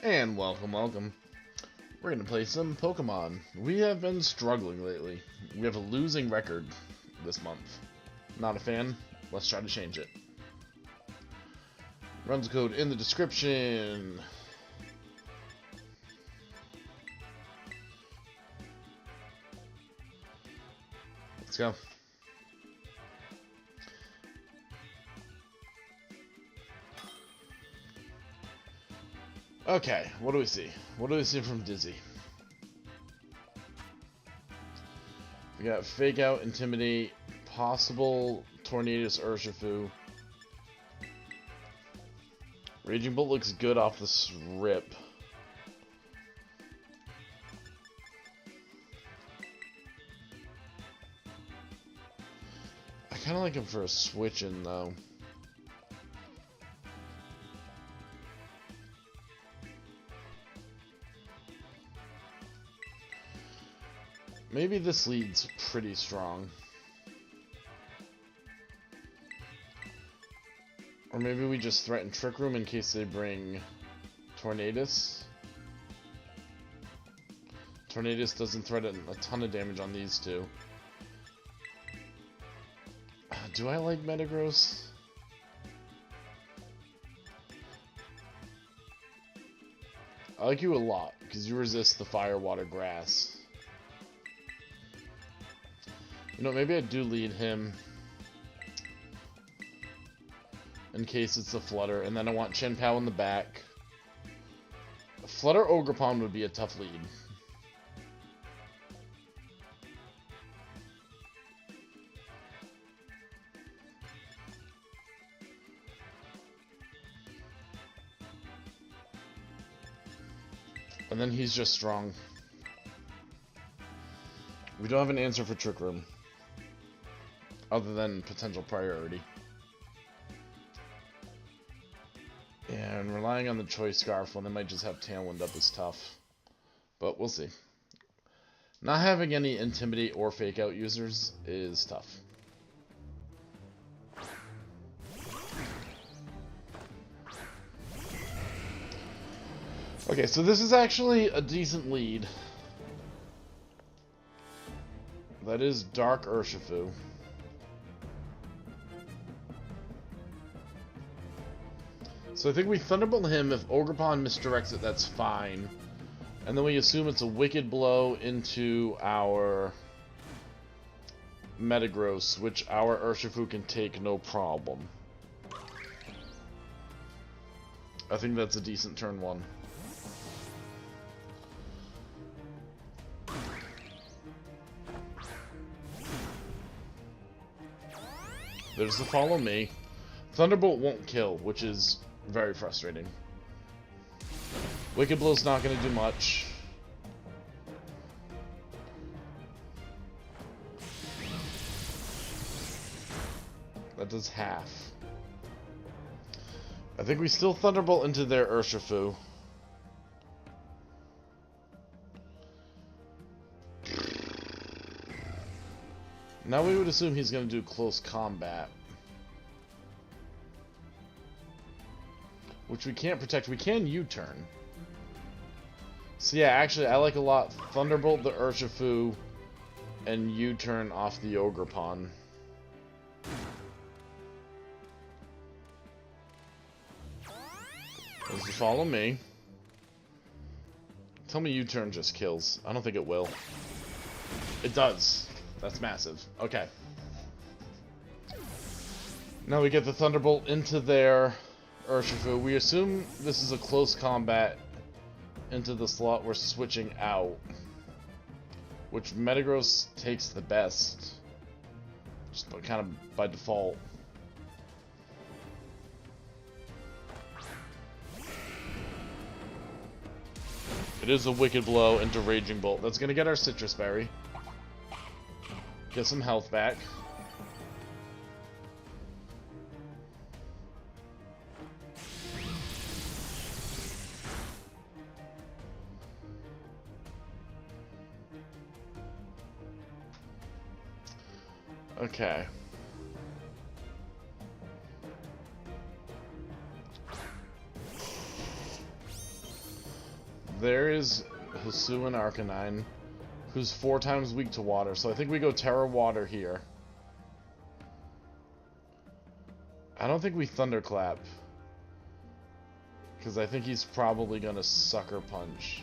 And welcome. We're gonna play some Pokemon. We have been struggling lately. We have a losing record this month. Not a fan? Let's try to change it. Runs code in the description. Let's go. Okay, what do we see? What do we see from Dizzy? We got Fake Out, Intimidate, possible Tornadus Urshifu. Raging Bolt looks good off the rip. I kind of like him for a switch in though. Maybe this lead's pretty strong. Or maybe we just threaten Trick Room in case they bring Tornadus. Tornadus doesn't threaten a ton of damage on these two. Do I like Metagross? I like you a lot, because you resist the Fire, Water, Grass. You know, maybe I do lead him in case it's a Flutter, and then I want Chien-Pao in the back. Flutter Ogerpon would be a tough lead. And then he's just strong. We don't have an answer for Trick Room. Other than potential priority. And relying on the Choice Scarf when they might just have Tailwind up is tough. But we'll see. Not having any Intimidate or Fake Out users is tough. Okay, so this is actually a decent lead. That is Dark Urshifu. So I think we Thunderbolt him. If Ogerpon misdirects it, that's fine. And then we assume it's a Wicked Blow into our Metagross, which our Urshifu can take no problem. I think that's a decent turn one. There's the Follow Me. Thunderbolt won't kill, which is very frustrating. Wicked Blow's not going to do much. That does half. I think we still Thunderbolt into their Urshifu. Now we would assume he's going to do close combat. Which we can't protect. We can U-turn. So yeah, actually, I like a lot Thunderbolt the Urshifu and U-turn off the Ogerpon. There's the Follow Me. Tell me U-turn just kills. I don't think it will. It does. That's massive. Okay. Now we get the Thunderbolt into their Urshifu. We assume this is a close combat into the slot we're switching out. Which Metagross takes the best. Just kind of by default. It is a Wicked Blow into Raging Bolt. That's going to get our Citrus Berry. Get some health back. Okay. there is Hisuian Arcanine, who's 4 times weak to water. So I think we go Terra Water here. I don't think we Thunderclap, because I think he's probably going to Sucker Punch.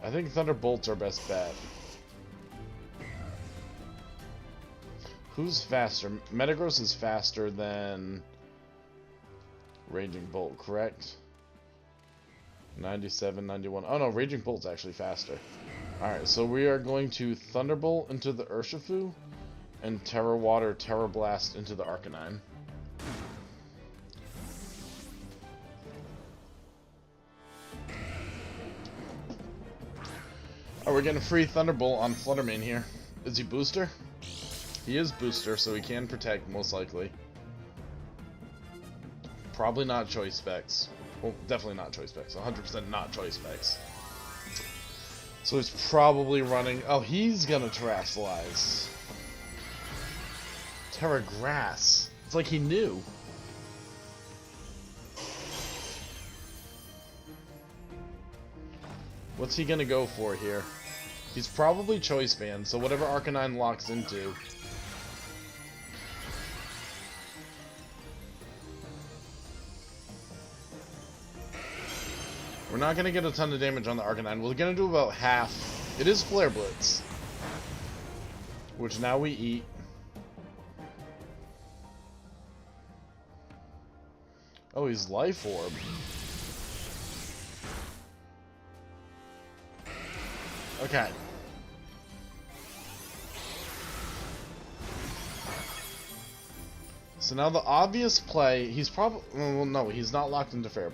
I think Thunderbolt's our best bet. Who's faster? Metagross is faster than Raging Bolt, correct? 97, 91. Oh no, Raging Bolt's actually faster. Alright, so we are going to Thunderbolt into the Urshifu and Terra Water, Terra Blast into the Arcanine. Oh, we're getting a free Thunderbolt on Fluttermane here. Is he Booster? He is Booster, so he can Protect, most likely. Probably not Choice Specs. Well, definitely not Choice Specs. 100% not Choice Specs. So he's probably running... Oh, he's gonna Terrasilize. Terra Grass. It's like he knew. What's he gonna go for here? He's probably Choice Band, so whatever Arcanine locks into... We're not going to get a ton of damage on the Arcanine. We're going to do about half. It is Flare Blitz, which now we eat. Oh, he's Life Orb. Okay. So now the obvious play, he's probably... Well, no, he's not locked into Flare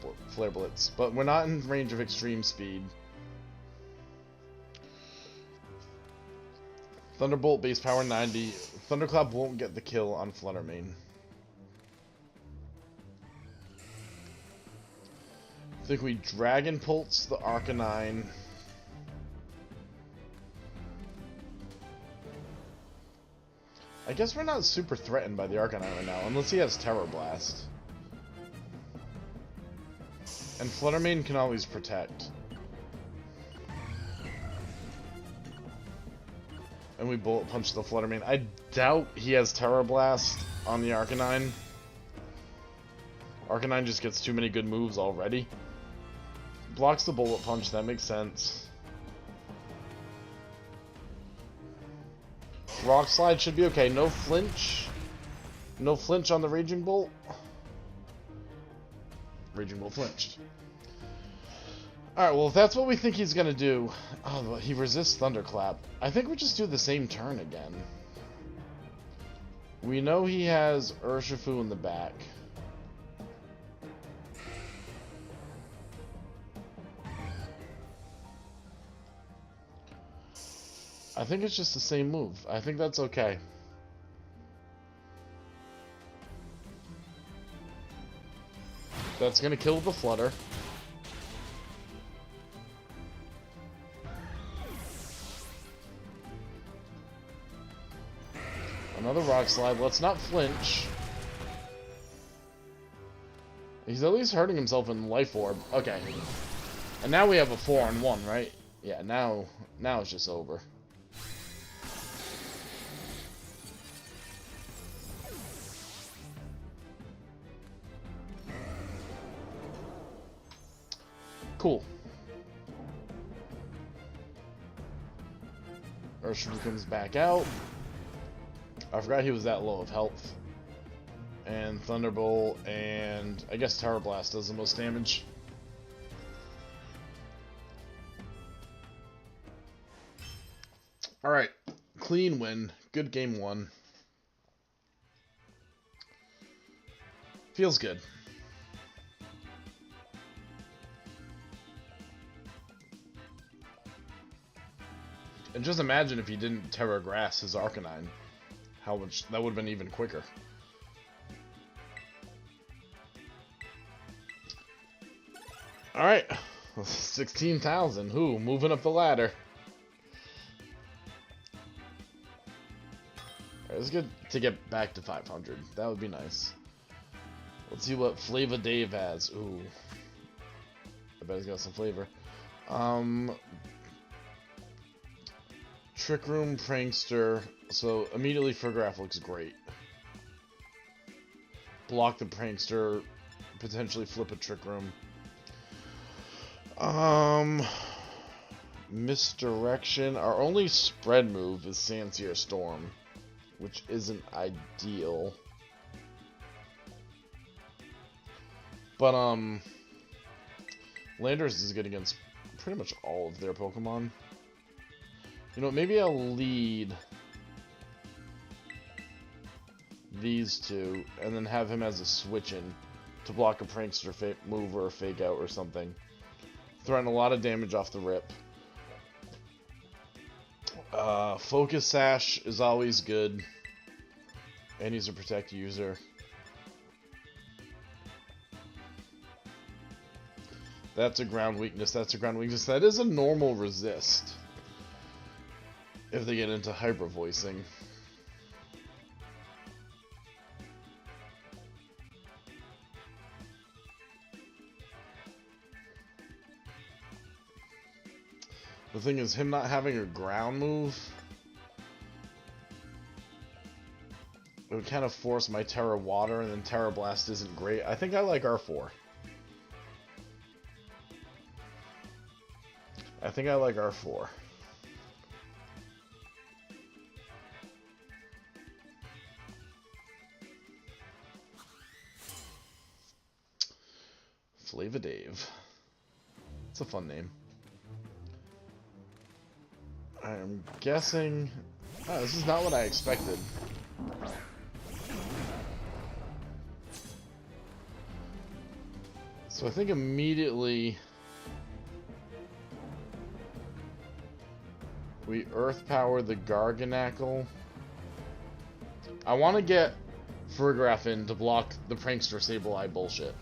Blitz, but we're not in range of Extreme Speed. Thunderbolt, base power 90. Thunderclap won't get the kill on Fluttermane. I think we Dragon Pulse the Arcanine. I guess we're not super threatened by the Arcanine right now, unless he has Terror Blast. And Fluttermane can always Protect. And we Bullet Punch the Fluttermane. I doubt he has Terror Blast on the Arcanine. Arcanine just gets too many good moves already. Blocks the Bullet Punch, that makes sense. Rock Slide should be okay. No flinch. No flinch on the Raging Bolt. Raging Bolt flinched. Alright, well, if that's what we think he's going to do... Oh, he resists Thunderclap. I think we just do the same turn again. We know he has Urshifu in the back. I think it's just the same move. I think that's okay. That's gonna kill the Flutter. Another Rock Slide. Let's not flinch. He's at least hurting himself in Life Orb. Okay. And now we have a 4-on-1, right? Yeah, now it's just over. Cool. Urshifu comes back out. I forgot he was that low of health. And Thunderbolt and I guess Terra Blast does the most damage. Alright. Clean win. Good game 1. Feels good. And just imagine if he didn't Terra Grass his Arcanine. How much that would have been even quicker. Alright. 16,000. Who? Moving up the ladder. Alright, it's good to get back to 500. That would be nice. Let's see what Flavor Dave has. Ooh. I bet he's got some flavor. Trick Room, Prankster. So immediately Fargraph looks great. Block the Prankster. Potentially flip a Trick Room. Misdirection. Our only spread move is Sansear Storm, which isn't ideal. But Landorus is good against pretty much all of their Pokemon. You know, maybe I'll lead these two and then have him as a switch-in to block a Prankster move or a Fake Out or something. Throwing a lot of damage off the rip. Focus Sash is always good. And he's a Protect user. That's a ground weakness. That's a ground weakness. That is a normal resist. If they get into hyper voicing. The thing is, him not having a ground move, it would kind of force my Terra Water, and then Terra Blast isn't great. I think I like R4. I think I like R4. Flavor Dave. It's a fun name. I'm guessing... Oh, this is not what I expected. So I think immediately... we Earth Power the Garganacl. I want to get Fargraph in to block the Prankster Sableye bullshit.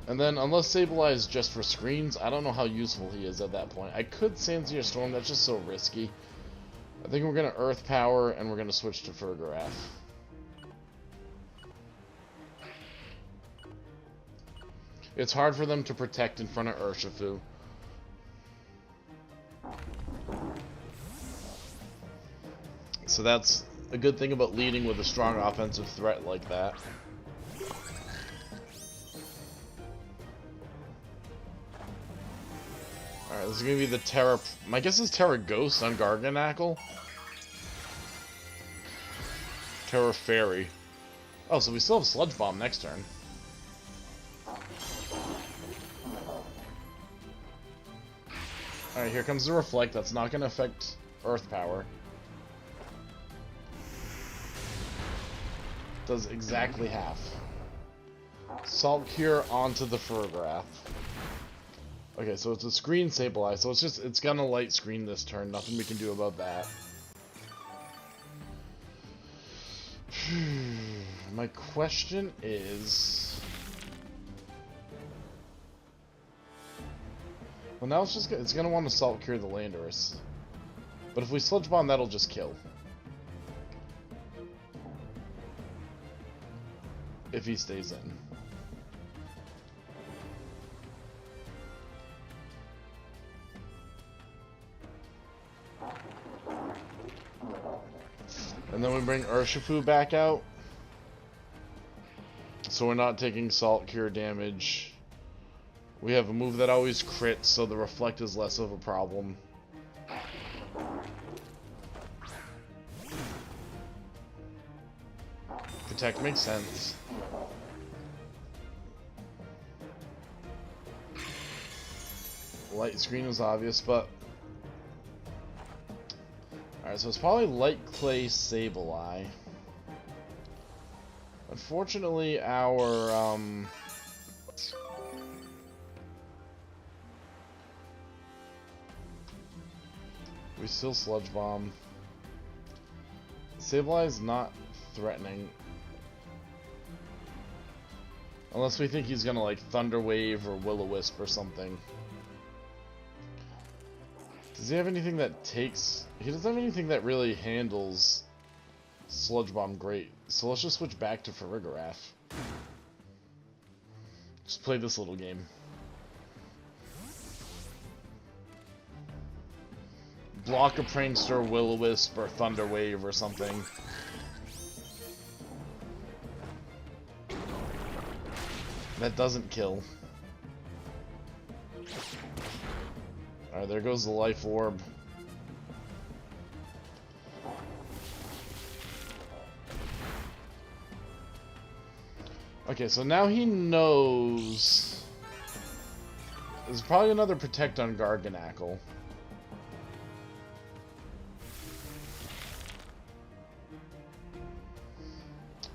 And then, unless Sableye is just for screens, I don't know how useful he is at that point. I could Sansear Storm, that's just so risky. I think we're going to Earth Power, and we're going to switch to Fargraph. It's hard for them to protect in front of Urshifu. So that's a good thing about leading with a strong offensive threat like that. Alright, this is going to be the Terra... My guess is Terra Ghost on Garganacl. Terra Fairy. Oh, so we still have Sludge Bomb next turn. Alright, here comes the Reflect. That's not going to affect Earth Power. Does exactly half. Salt Cure onto the Fargraph. Okay, so it's a screen Sableye, so it's gonna light screen this turn. Nothing we can do about that. My question is... well, now it's gonna want to Salt Cure the Landorus. But if we Sludge Bomb, that'll just kill. If he stays in. And then we bring Urshifu back out. So we're not taking Salt Cure damage. We have a move that always crits, so the Reflect is less of a problem. Protect makes sense. Light Screen was obvious, but... Alright, so it's probably Light Clay Sableye. Unfortunately, our, we still Sludge Bomb. Sableye is not threatening. Unless we think he's gonna, like, Thunder Wave or Will-O-Wisp or something. Does he have anything that takes... He doesn't have anything that really handles Sludge Bomb great. So let's just switch back to Farigiraf. Just play this little game. Block a Prankster, Will-O-Wisp, or Thunder Wave or something. That doesn't kill. Alright, there goes the Life Orb. Okay, so now he knows... There's probably another Protect on Garganacl.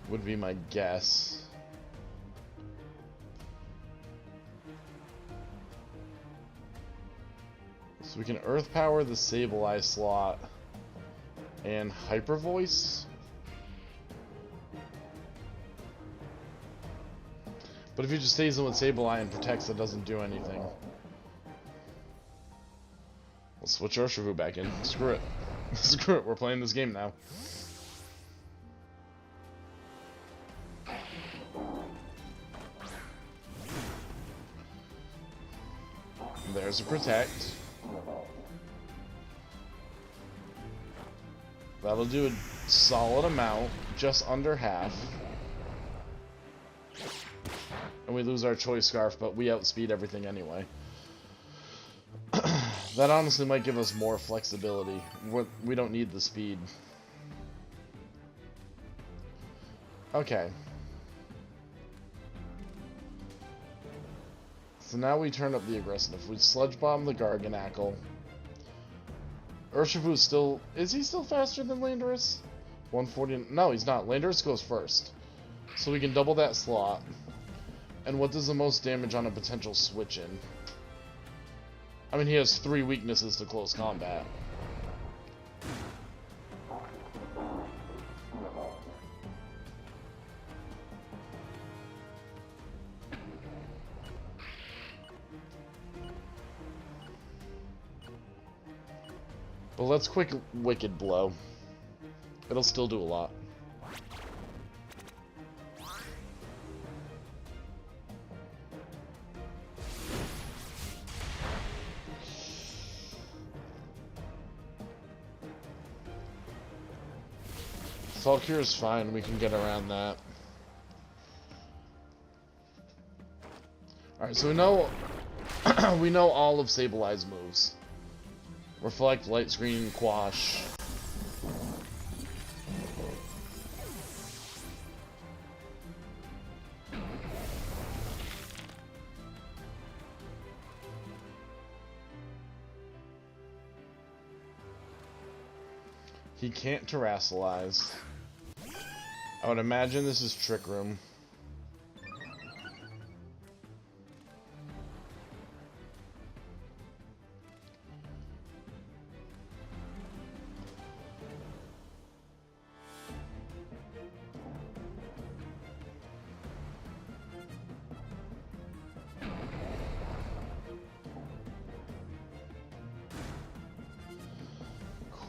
Would be my guess. So we can Earth Power the Sableye slot and Hyper Voice. But if he just stays in with Sableye and protects, that doesn't do anything. We'll switch Urshifu back in. Screw it. Screw it, we're playing this game now. There's a Protect. That'll do a solid amount, just under half. And we lose our Choice Scarf, but we outspeed everything anyway. That honestly might give us more flexibility. We don't need the speed. Okay. So now we turn up the aggressive. We Sludge Bomb the Garganacl. Urshifu's still... Is he still faster than Landorus? 140... No, he's not. Landorus goes first. So we can double that slot. And what does the most damage on a potential switch in? I mean, he has 3 weaknesses to close combat. But let's quick Wicked Blow. It'll still do a lot. Salt Cure is fine, we can get around that. Alright, so we know we know all of Sableye's moves. Reflect, Light Screen, Quash. He can't Terrasilize. I would imagine this is Trick Room.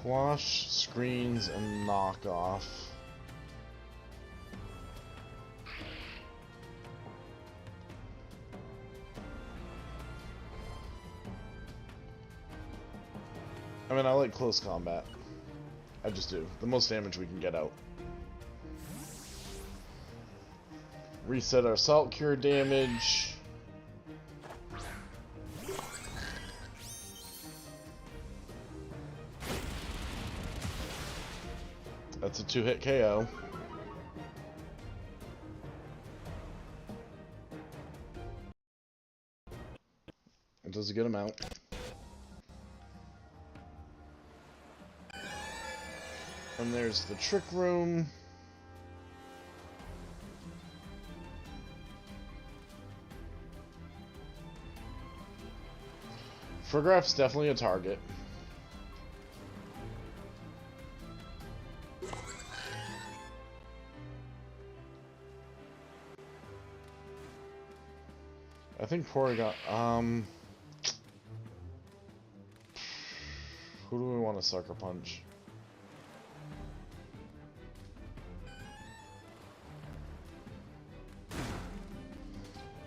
Quash, Screens, and Knock Off. I mean, I like close combat. I just do. The most damage we can get out. Reset our Salt Cure damage. That's a 2-hit KO. It does a good amount. And there's the Trick Room. Farigiraf's definitely a target. I think Porygon, Who do we want to sucker punch?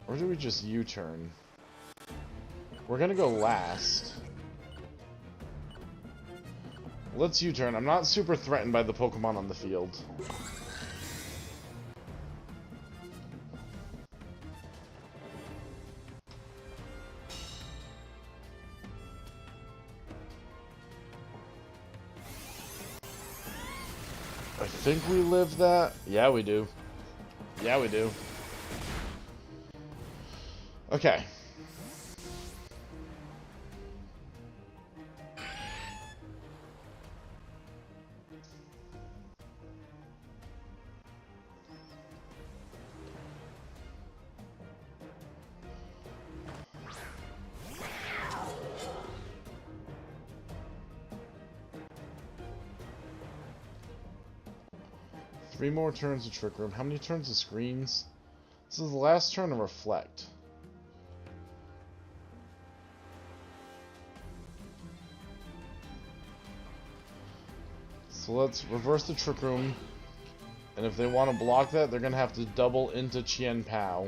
Or do we just U-turn? We're gonna go last. Let's U-turn. I'm not super threatened by the Pokemon on the field. I think we live that. Yeah, we do. Yeah, we do. Okay. Three more turns of Trick Room. How many turns of Screens? This is the last turn of Reflect. So let's reverse the Trick Room. And if they want to block that, they're going to have to double into Chien Pao.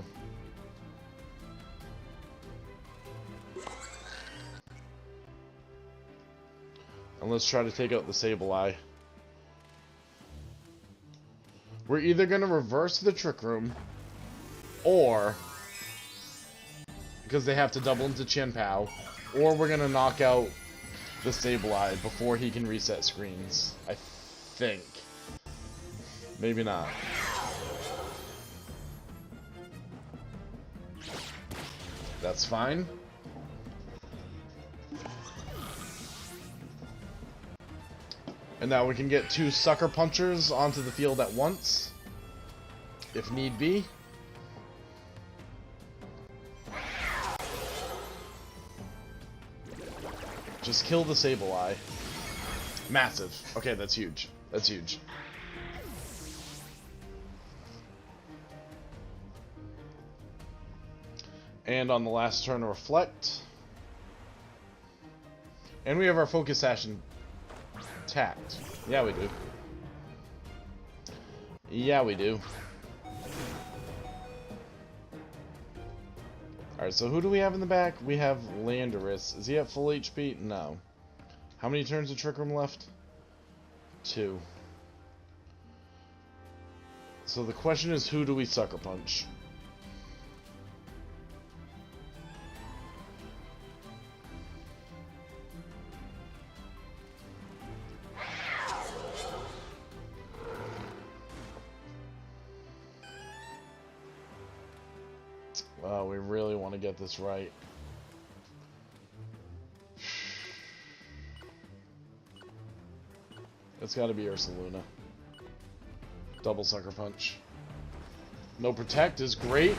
And let's try to take out the Sableye. We're either going to reverse the Trick Room, or, because they have to double into Chien Pao, or we're going to knock out the Sableye before he can reset screens. I think. Maybe not. That's fine. And now we can get two Sucker Punchers onto the field at once, if need be. Just kill the Sableye. Massive. Okay, that's huge. That's huge. And on the last turn, Reflect. And we have our Focus Sash intact. Yeah, we do. Yeah, we do. Alright, so who do we have in the back? We have Landorus. Is he at full HP? No. How many turns of Trick Room left? 2. So the question is, who do we Sucker Punch? Wow, we really want to get this right. It's got to be Ursaluna. Double Sucker Punch. No Protect is great.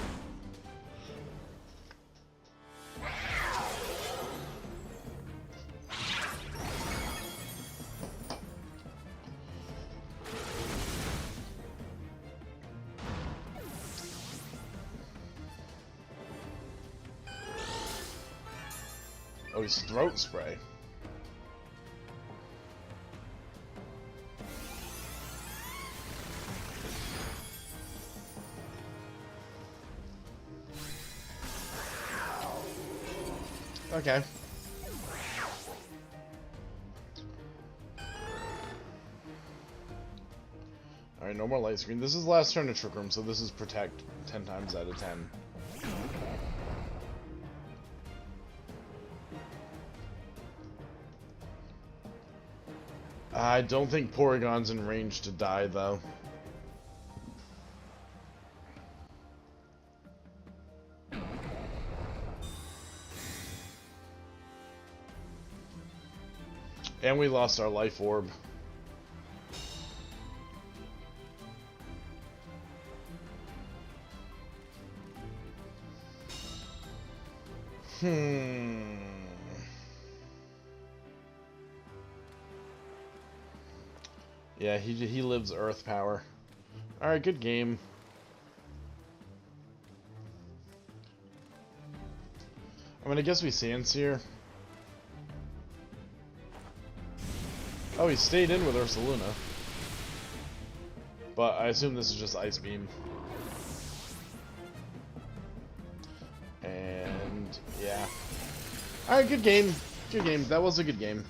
Oh, he's Throat Spray. Okay. Alright, no more Light Screen. This is the last turn of Trick Room, so this is Protect 10 times out of 10. I don't think Porygon's in range to die, though. And we lost our Life Orb. Yeah, he lives Earth Power. Alright, good game. I mean, I guess we Sandsear. Oh, he stayed in with Ursaluna. But I assume this is just Ice Beam. And yeah. Alright, good game. Good game. That was a good game.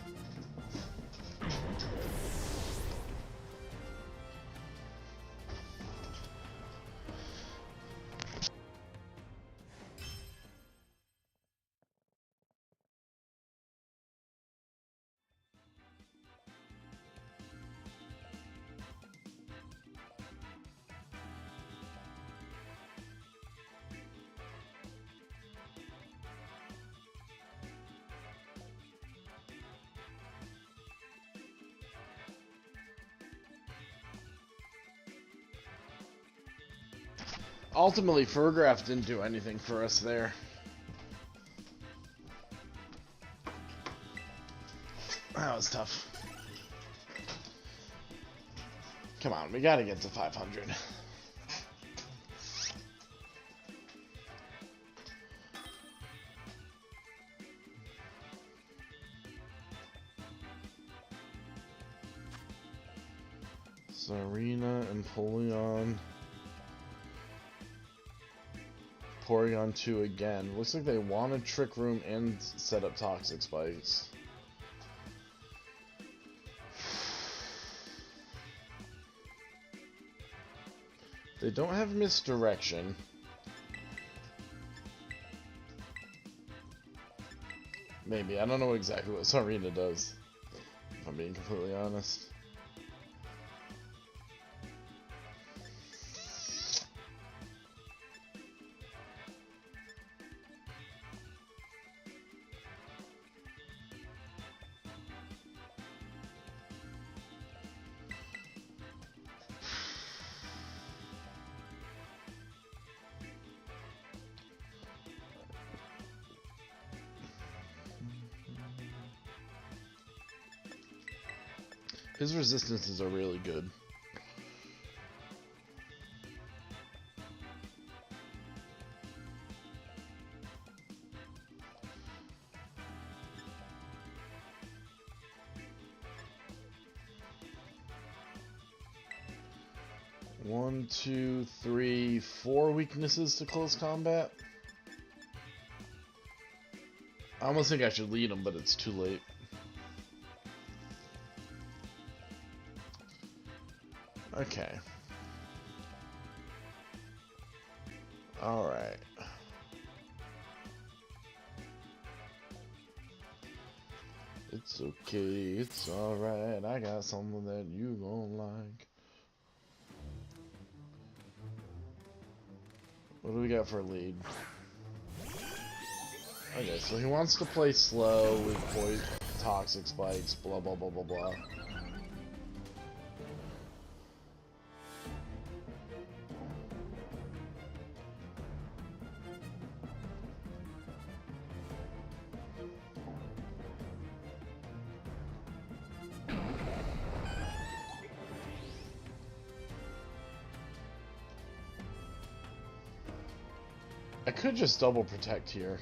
Ultimately, Farigiraf didn't do anything for us there. That was tough. Come on, we gotta get to 500. Serena and Porygon. Porygon 2 again. Looks like they wanted Trick Room and set up Toxic Spikes. They don't have Misdirection. Maybe. I don't know exactly what Serena does, if I'm being completely honest. His resistances are really good. One, two, three, 4 weaknesses to close combat. I almost think I should lead him, but it's too late. Okay. Alright. It's okay, it's alright. I got something that you gon' like. What do we got for a lead? Okay, so he wants to play slow with Toxic Spikes, blah blah blah blah blah. I could just double protect here,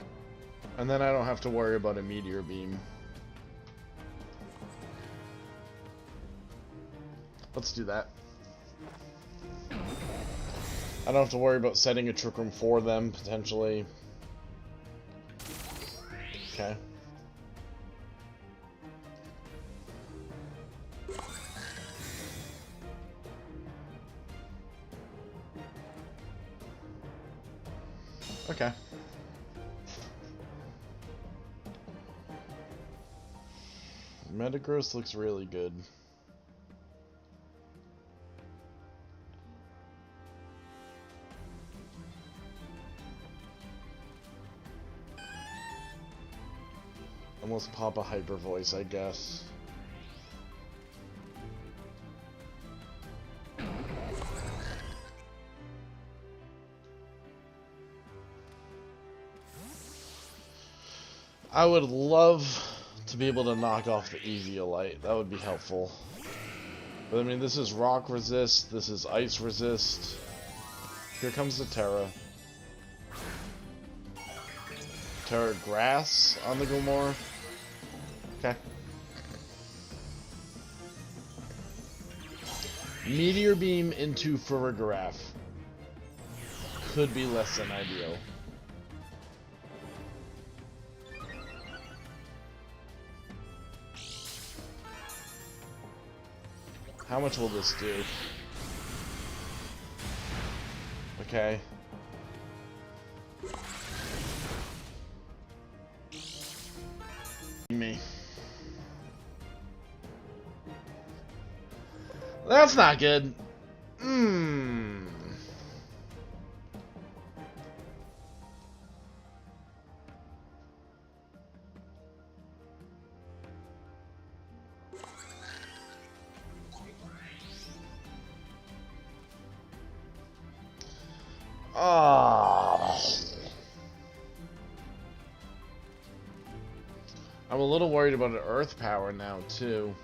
and then I don't have to worry about a Meteor Beam. Let's do that. I don't have to worry about setting a Trick Room for them, potentially. Okay. Okay. Metagross looks really good. Almost pop a Hyper Voice, I guess. I would love to be able to knock off the Eviolite. That would be helpful. But I mean, this is Rock Resist, this is Ice Resist. Here comes the Terra. Terra Grass on the Gilmore. Okay. Meteor Beam into Farigiraf could be less than ideal. How much will this do? Okay. Me. That's not good. I'm a little worried about an Earth Power now, too.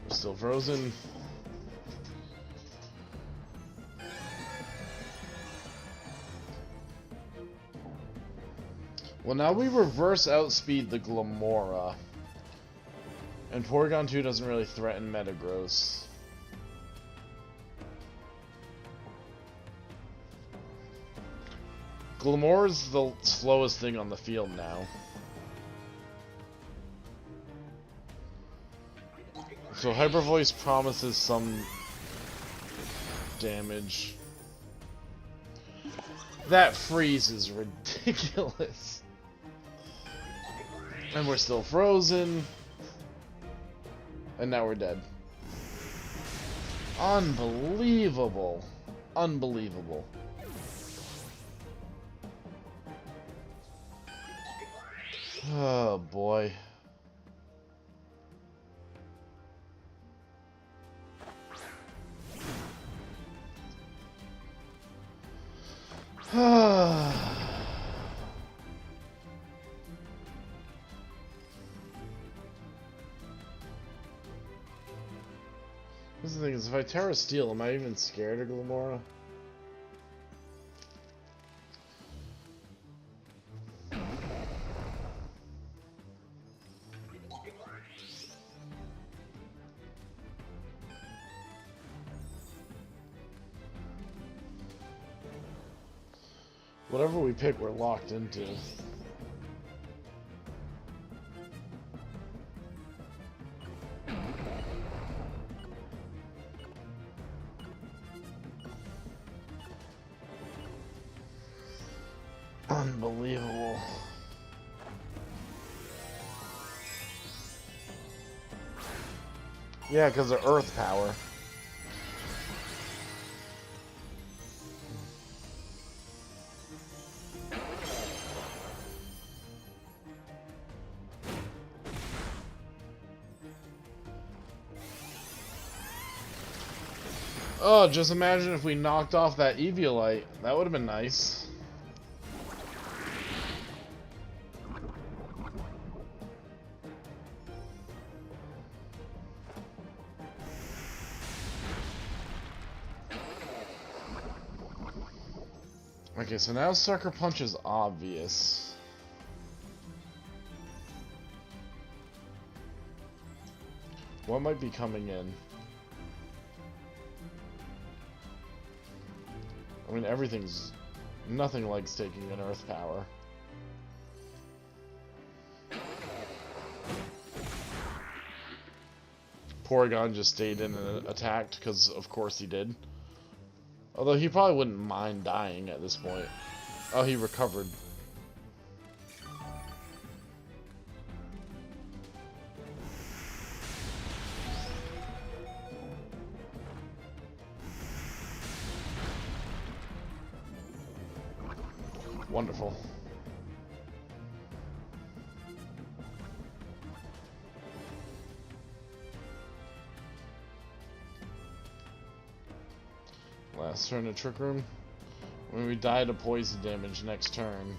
We're still frozen. Well, now we reverse outspeed the Glimmora. And Porygon 2 doesn't really threaten Metagross. Glimmora's the slowest thing on the field now. So Hyper Voice promises some damage. That freeze is ridiculous. And we're still frozen. And now we're dead. Unbelievable. Unbelievable. Oh boy. This is the thing is, if I Terra Steel, am I even scared of Glimmora? Whatever we pick, we're locked into. Unbelievable. Yeah, because of Earth Power. Oh, just imagine if we knocked off that Eviolite. That would have been nice. Okay, so now Sucker Punch is obvious. What might be coming in? I mean, everything's... Nothing likes taking an Earth Power. Porygon just stayed in and attacked, because of course he did. Although he probably wouldn't mind dying at this point. Oh, he recovered. Wonderful. Last turn of Trick Room. When we die to poison damage next turn.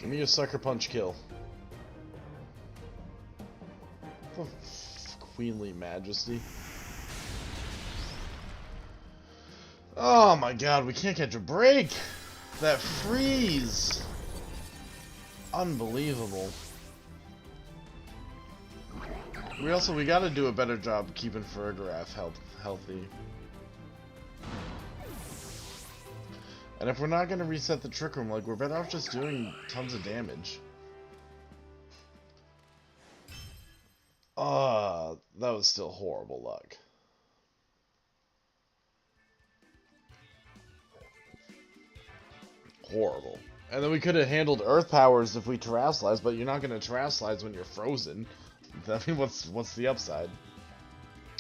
Give me a Sucker Punch kill. The Queenly Majesty. Oh my god, we can't catch a break! That freeze! Unbelievable. We gotta do a better job keeping Farigiraf healthy. And if we're not gonna reset the Trick Room, like, we're better off just doing tons of damage. That was still horrible luck. Horrible. And then we could have handled Earth Powers if we Terrasilize, but you're not gonna Terrasilize when you're frozen. I mean, what's the upside?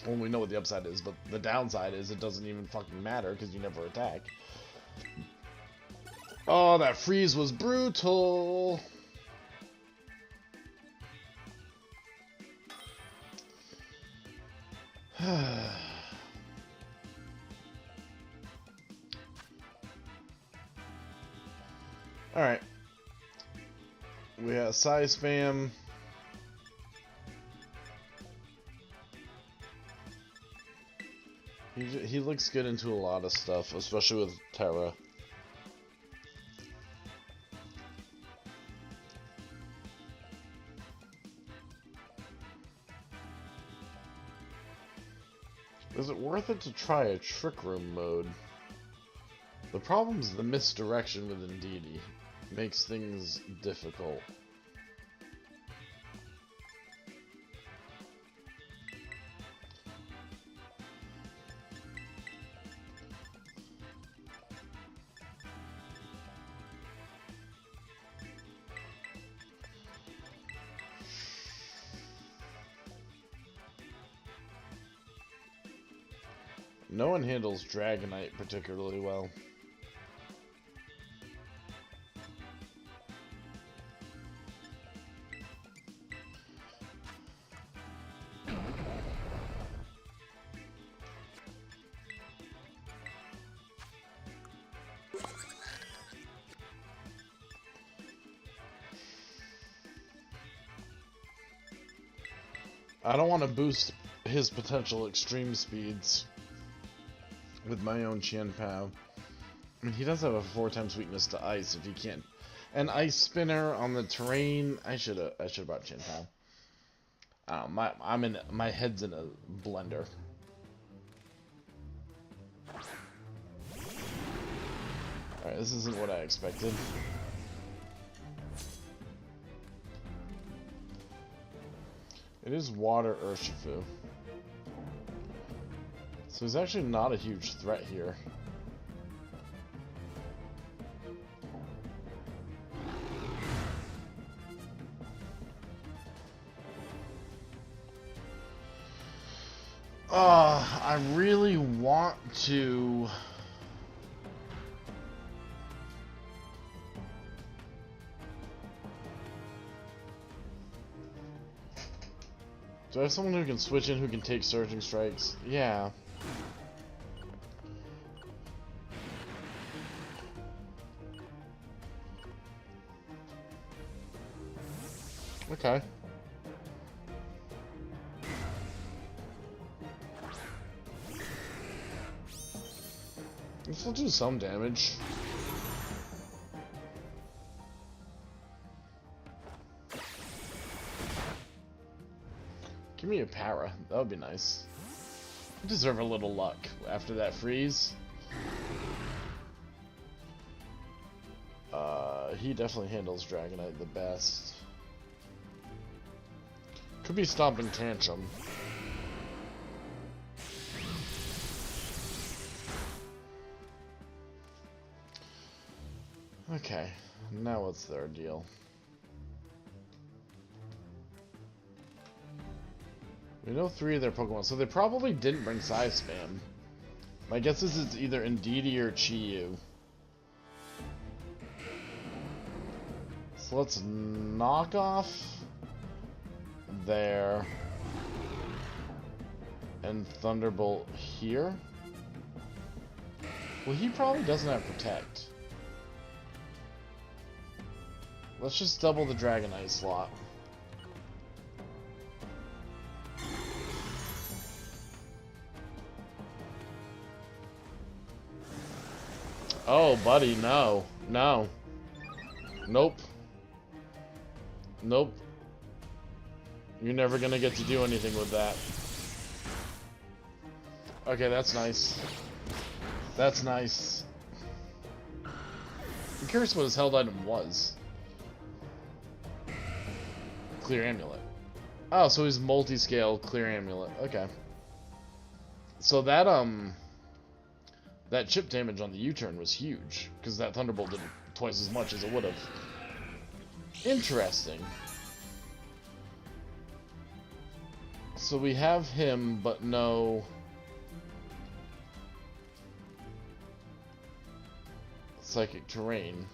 Well, we know what the upside is, but the downside is it doesn't even fucking matter because you never attack. Oh, that freeze was brutal! Alright. We have Psy Spam. He looks good into a lot of stuff, especially with Terra. Is it worth it to try a Trick Room mode? The problem is the misdirection with Indeedee. Makes things difficult. No one handles Dragonite particularly well. I don't want to boost his potential extreme speeds with my own Chien-Pao. I mean, he does have a 4x weakness to ice if he can't. And Ice Spinner on the terrain. I should have brought Chien-Pao. My head's in a blender. Alright, this isn't what I expected. It is Water Urshifu. So he's actually not a huge threat here. I really want to... Do I have someone who can switch in who can take Surging Strikes? Yeah. Okay. This will do some damage. Give me a para. That would be nice. I deserve a little luck after that freeze. He definitely handles Dragonite the best. Could be Stomping Tantrum. Okay, now what's their deal? We know 3 of their Pokemon, so they probably didn't bring Psy Spam. My guess is it's either Indeedee or Chi-Yu. So let's knock off there and Thunderbolt here. Well, he probably doesn't have Protect. Let's just double the Dragonite slot. Oh, buddy, no. No. Nope. Nope. You're never gonna get to do anything with that. Okay, that's nice. That's nice. I'm curious what his held item was. Clear Amulet. Oh, so he's multi-scale Clear Amulet. Okay. So that, that chip damage on the U-turn was huge, because that Thunderbolt did twice as much as it would have. Interesting. So we have him, but no... Psychic Terrain.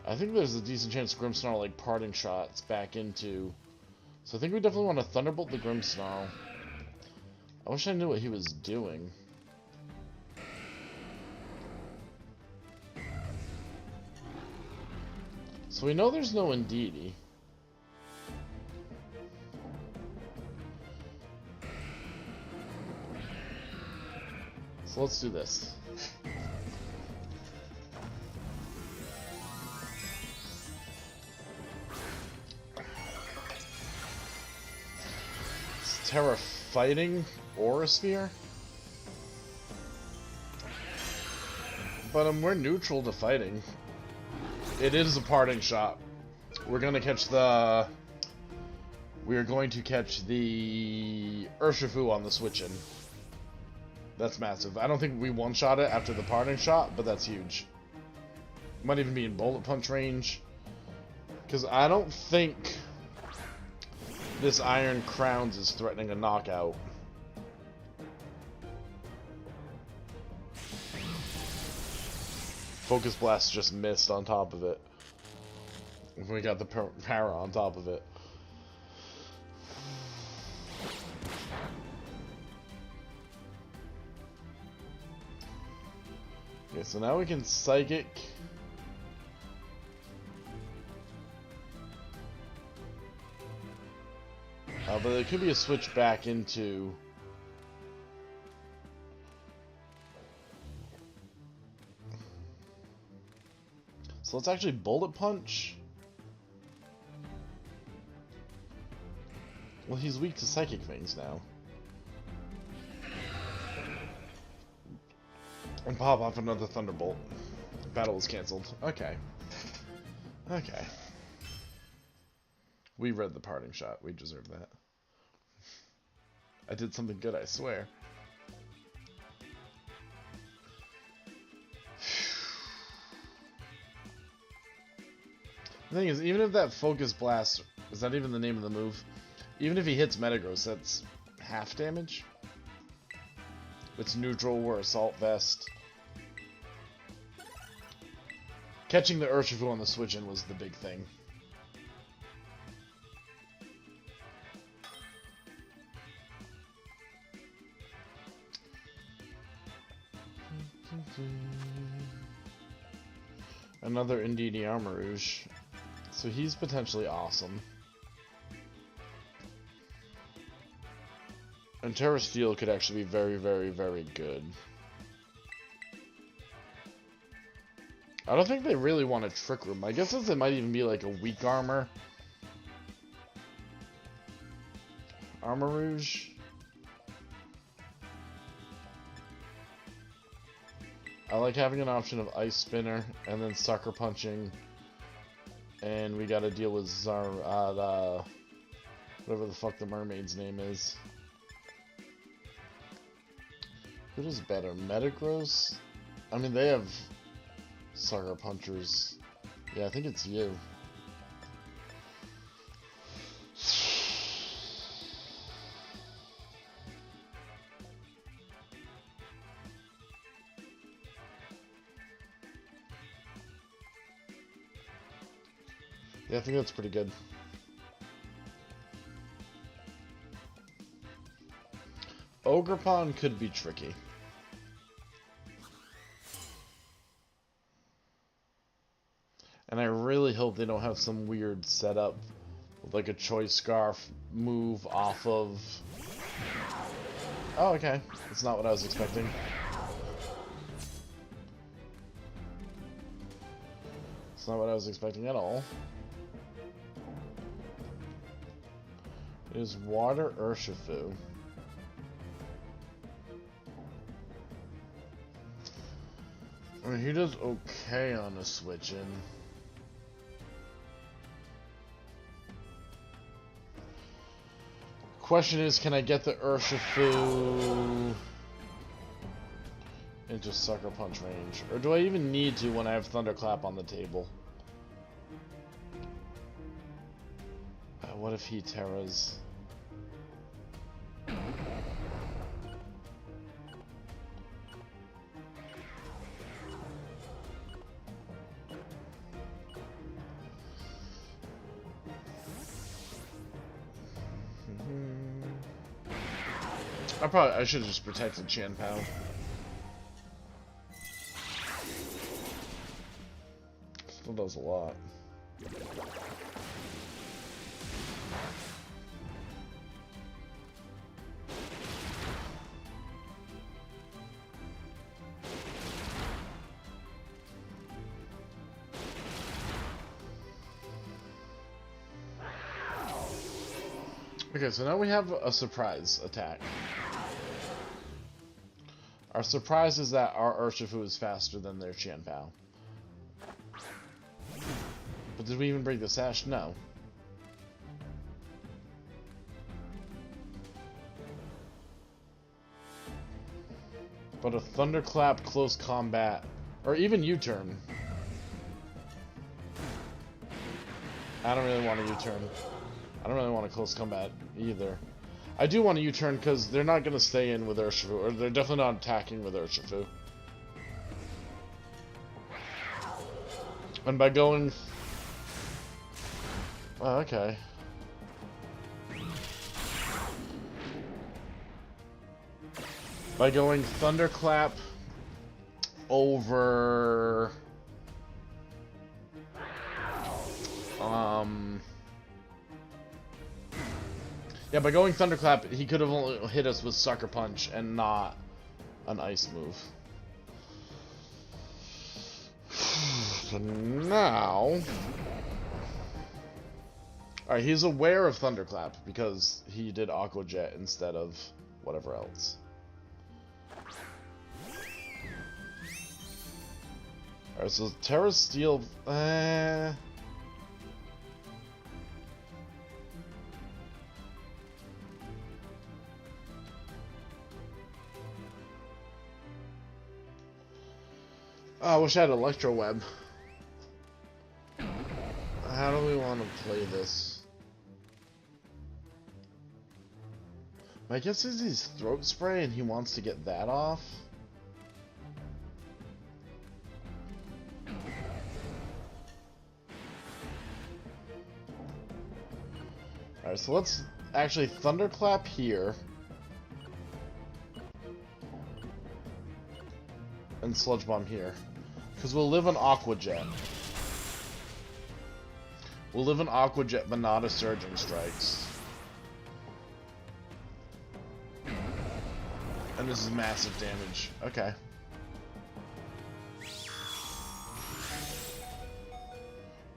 I think there's a decent chance Grimmsnarl, like, parting shots back into... So I think we definitely want to Thunderbolt the Grimmsnarl. I wish I knew what he was doing. So we know there's no Indeedee. So let's do this. Is Terra fighting Aura Sphere? But we're neutral to fighting. It is a parting shot. We're gonna catch the... We're going to catch the Urshifu on the switch-in. That's massive. I don't think we one-shot it after the parting shot, but that's huge. Might even be in bullet punch range. Because I don't think this Iron Crowns is threatening a knockout. Focus Blast just missed on top of it. We got the Para on top of it. Okay, so now we can Psychic. But there could be a switch back into... So let's actually Bullet Punch. Well, he's weak to Psychic things now. And pop off another Thunderbolt. Battle was cancelled. Okay. Okay. We read the parting shot. We deserve that. I did something good, I swear. The thing is, even if that Focus Blast, is that even the name of the move? Even if he hits Metagross, that's half damage? It's neutral, we're Assault Vest. Catching the Urshifu on the switch-in was the big thing. Another Indeedee Armarouge. So he's potentially awesome. And Terra Steel could actually be very, very, very good. I don't think they really want a Trick Room. I guess it might even be like a weak armor. Armarouge. I like having an option of Ice Spinner and then Sucker Punching. And we gotta deal with whatever the fuck the mermaid's name is. Who does better? Metagross? I mean, they have Sucker Punchers. Yeah, I think it's you. Yeah, I think that's pretty good. Ogerpon could be tricky. And I really hope they don't have some weird setup with like a Choice Scarf move off of... Oh, okay. That's not what I was expecting. It's not what I was expecting at all. It is Water Urshifu. I mean, he does okay on a switch in. Question is, can I get the Urshifu into Sucker Punch range? Or do I even need to when I have Thunderclap on the table? What if he Terras? I should have just protected Chien-Pao. Still does a lot. Okay, so now we have a surprise attack. Our surprise is that our Urshifu is faster than their Chien-Pao. But did we even break the sash? No. But a Thunderclap close combat, or even U-turn. I don't really want a U-turn. I don't really want a close combat either. I do want a U-turn because they're not going to stay in with Urshifu, or they're definitely not attacking with Urshifu. And by going... Oh, okay. By going Thunderclap over... Yeah, by going Thunderclap, he could have only hit us with Sucker Punch and not an Ice move. So now... Alright, he's aware of Thunderclap because he did Aqua Jet instead of whatever else. Alright, so Terra Steel... Oh, I wish I had Electro Web. How do we want to play this? My guess is he's Throat Spray and he wants to get that off. Alright, so let's actually Thunderclap here. And Sludge Bomb here. Because we'll live an Aqua Jet. We'll live an Aqua Jet, but not a Surging Strikes. And this is massive damage. Okay.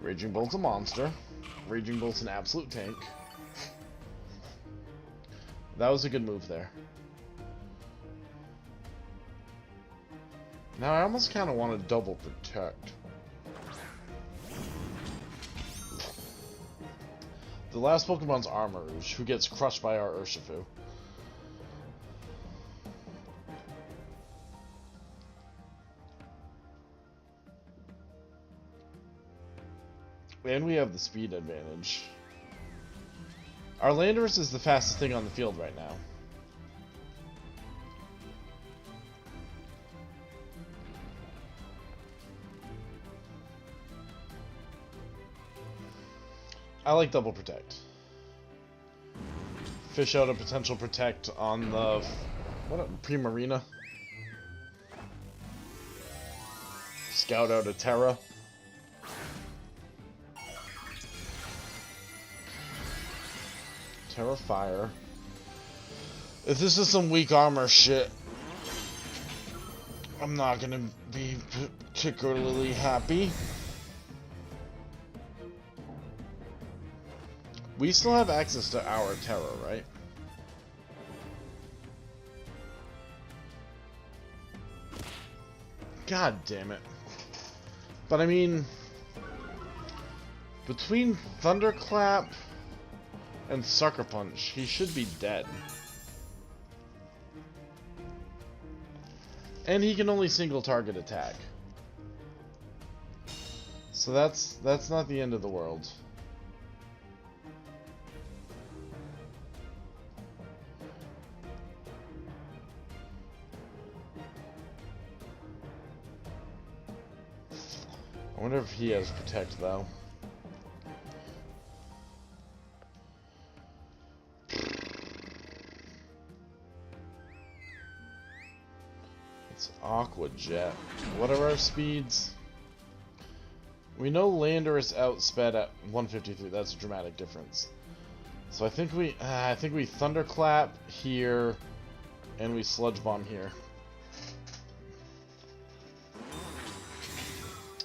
Raging Bolt's a monster. Raging Bolt's an absolute tank. That was a good move there. Now I almost kind of want to double protect. The last Pokemon's Armarouge, who gets crushed by our Urshifu. And we have the speed advantage. Our Landorus is the fastest thing on the field right now. I like double protect. Fish out a potential protect on the Primarina. Scout out a Terra. Terra Fire. If this is some weak armor shit, I'm not gonna be particularly happy. We still have access to our Terra, right? God damn it. But I mean, between Thunderclap and Sucker Punch, he should be dead. And he can only single target attack. So that's not the end of the world. I wonder if he has Protect, though. It's Aqua Jet. What are our speeds? We know Landorus outsped at 153. That's a dramatic difference. So I think we Thunderclap here, and we Sludge Bomb here.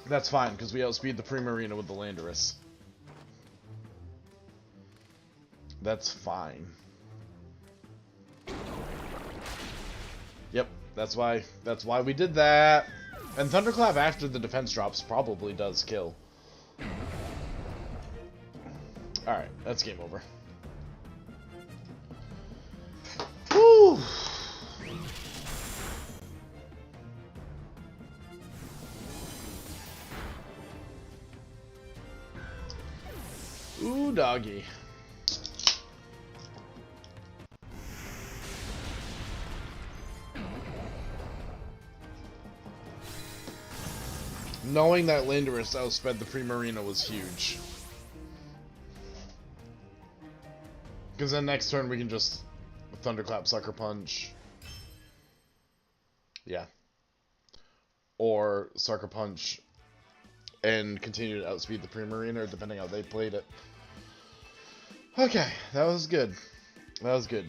That's fine, because we outspeed the Primarina with the Landorus. That's fine. Yep, that's why we did that. And Thunderclap after the defense drops probably does kill. Alright, that's game over. Whew. Ooh, doggy. Knowing that Landorus outsped the Primarina was huge. Because then next turn we can just Thunderclap, Sucker Punch. Yeah. Or Sucker Punch and continue to outspeed the Primarina, depending how they played it. Okay, that was good. That was good.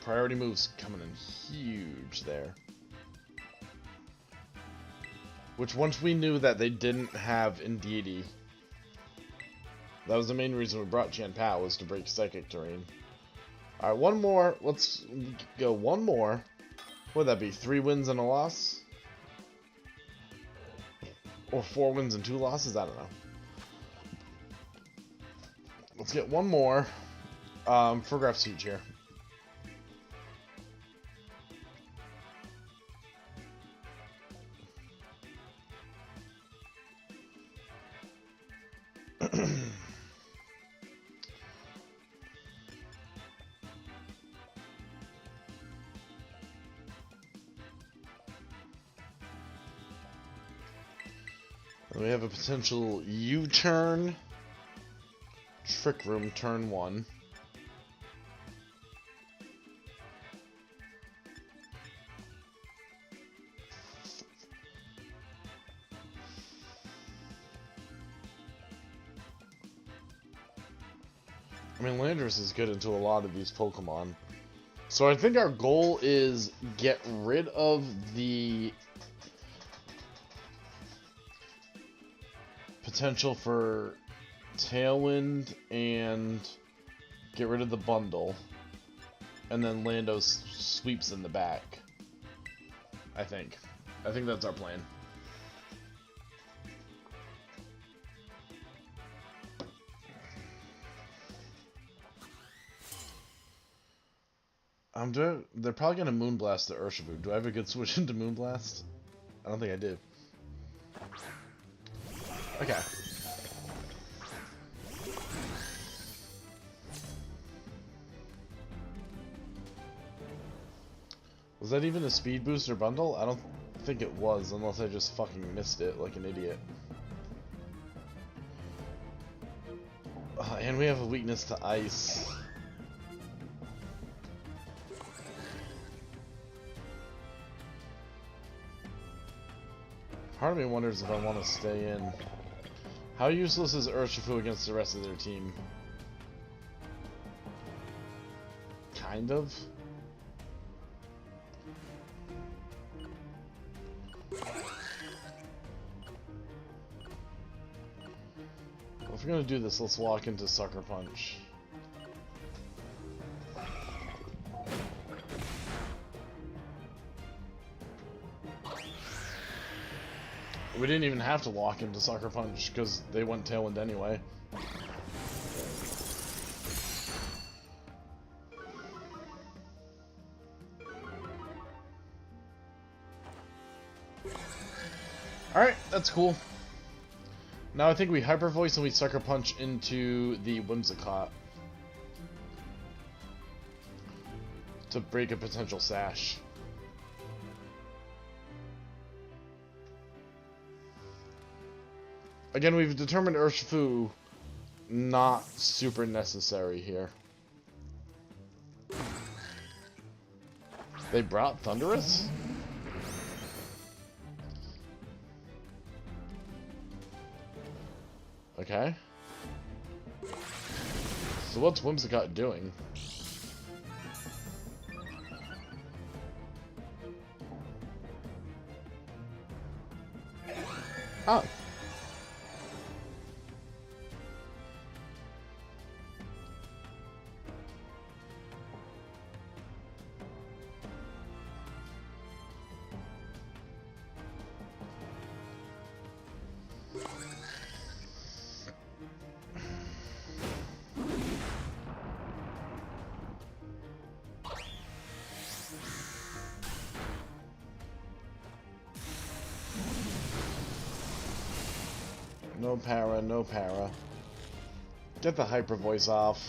Priority moves coming in huge there. Which, once we knew that they didn't have Indeedee, that was the main reason we brought Chien-Pao, was to break Psychic Terrain. Alright, one more. Let's go one more. What would that be? 3 wins and a loss? Or 4 wins and 2 losses? I don't know. Let's get one more. Farigiraf's huge here. We have a potential U-turn, Trick Room turn 1. I mean, Landorus is good into a lot of these Pokemon. So I think our goal is get rid of the potential for Tailwind and get rid of the bundle, and then Lando sweeps in the back. I think that's our plan. They're probably gonna Moonblast the Urshifu. Do I have a good switch into Moonblast? I don't think I do. Okay. Was that even a speed booster bundle? I don't think it was, unless I just fucking missed it like an idiot. And we have a weakness to ice. Part of me wonders if I want to stay in. How useless is Urshifu against the rest of their team? Kind of. Well, if we're gonna do this, let's walk into Sucker Punch. We didn't even have to walk into Sucker Punch because they went Tailwind anyway. Alright, that's cool. Now I think we Hyper Voice and we Sucker Punch into the Whimsicott to break a potential sash. Again, we've determined Urshifu not super necessary here. They brought Thundurus? Okay. So what's Whimsicott doing? Oh. No para, no para. Get the Hyper Voice off.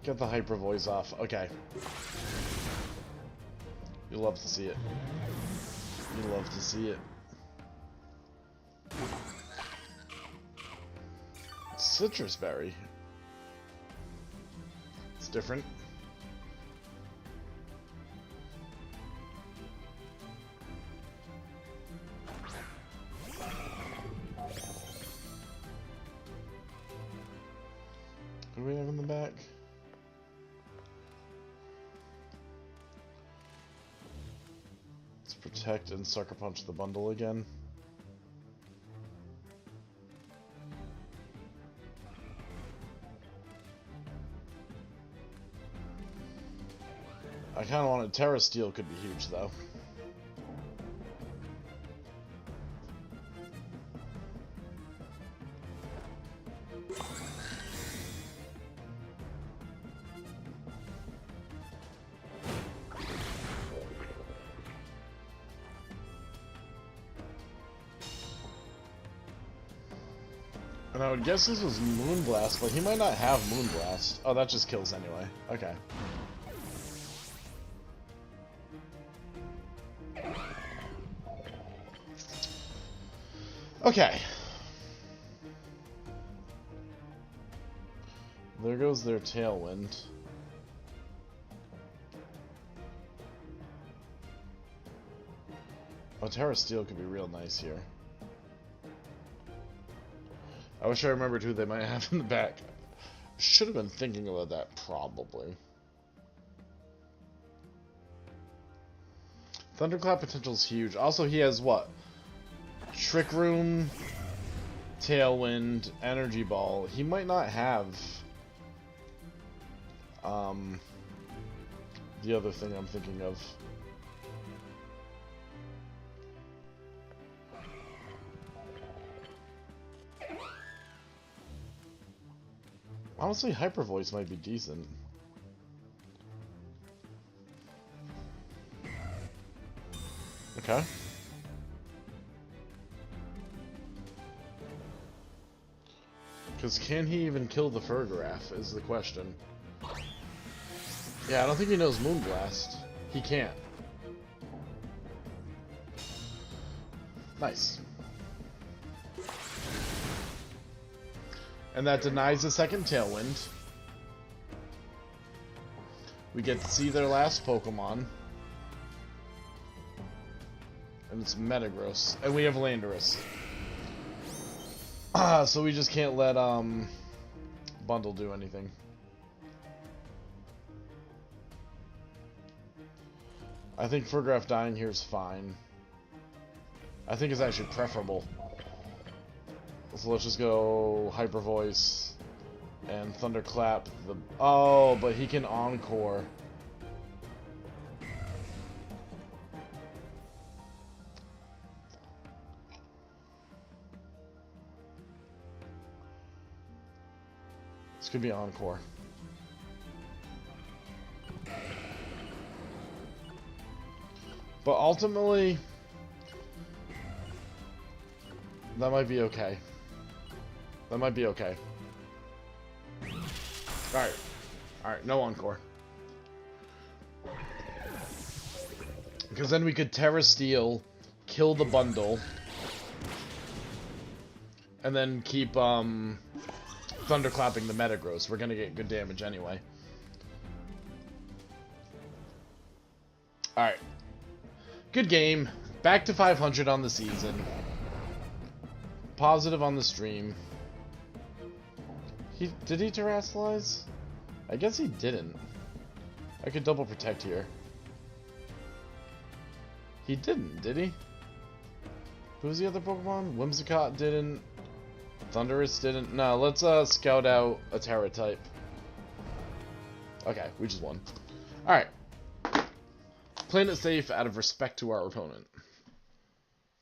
Get the Hyper Voice off. Okay. You love to see it. You love to see it. Citrus Berry. It's different. What do we have in the back? Let's protect and Sucker Punch the bundle again. I kind of wanted Terra Steel, could be huge though. And I would guess this was Moonblast, but he might not have Moonblast. Oh, that just kills anyway. Okay. Okay. There goes their Tailwind. Oh, Terra Steel could be real nice here. I wish I remembered who they might have in the back. Should have been thinking about that, probably. Thunderclap potential is huge. Also, he has what? Trick Room, Tailwind, Energy Ball. He might not have the other thing I'm thinking of. Honestly, Hyper Voice might be decent. Okay. Because can he even kill the Fergaraf is the question. Yeah, I don't think he knows Moonblast. He can't. Nice. And that denies a second Tailwind. We get to see their last Pokemon. And it's Metagross. And we have Landorus. So we just can't let Bundle do anything. I think Fargraf dying here is fine. I think it's actually preferable. So let's just go Hyper Voice and Thunderclap. Oh, but he can Encore. This could be Encore. But ultimately, that might be okay. That might be okay. Alright. Alright, no Encore. Because then we could Terra Steel, kill the bundle, and then keep Thunderclapping the Metagross. We're gonna get good damage anyway. Alright. Good game. Back to 500 on the season. Positive on the stream. Did he Terrasilize? I guess he didn't. I could double protect here. He didn't, did he? Who's the other Pokemon? Whimsicott didn't. Thundurus didn't. No, let's scout out a Terra type. Okay, we just won. Alright. Playing it safe out of respect to our opponent.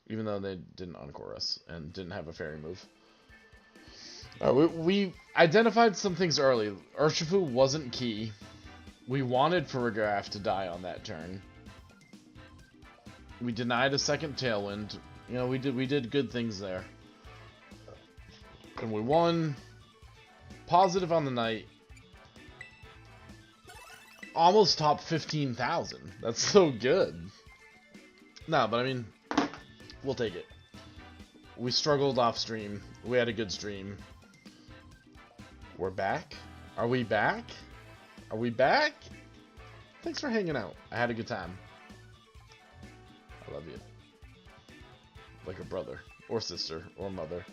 Even though they didn't Encore us and didn't have a fairy move. We identified some things early. Urshifu wasn't key. We wanted Farigiraf to die on that turn. We denied a second Tailwind. You know, we did good things there. And we won. Positive on the night. Almost top 15,000. That's so good. Nah, but I mean, we'll take it. We struggled off stream. We had a good stream. We're back? Are we back? Are we back? Thanks for hanging out. I had a good time. I love you. Like a brother, or sister, or mother.